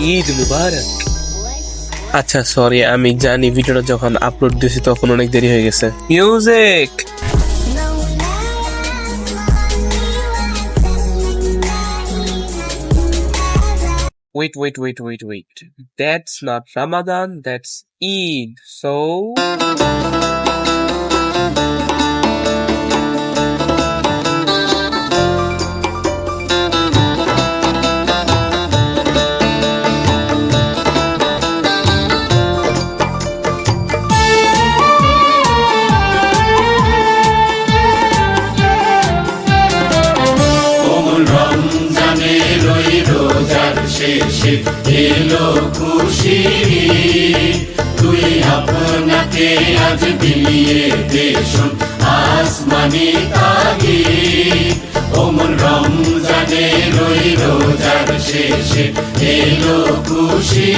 ঈদ মুবারক। আচ্ছা সরি, আমি জানি ভিডিওটা যখন আপলোড দিয়েছি তখন অনেক দেরি হয়ে গেছে। Music. Wait. That's not Ramadan, that's Eid. So রমজানের ওই রোজার শেষে এলো খুশি, তুই আপনাকে আজ বিলিয়ে দেশন আসমানি তাগি। ওমন রমজানের ওই রোজার শেষে এলো খুশি,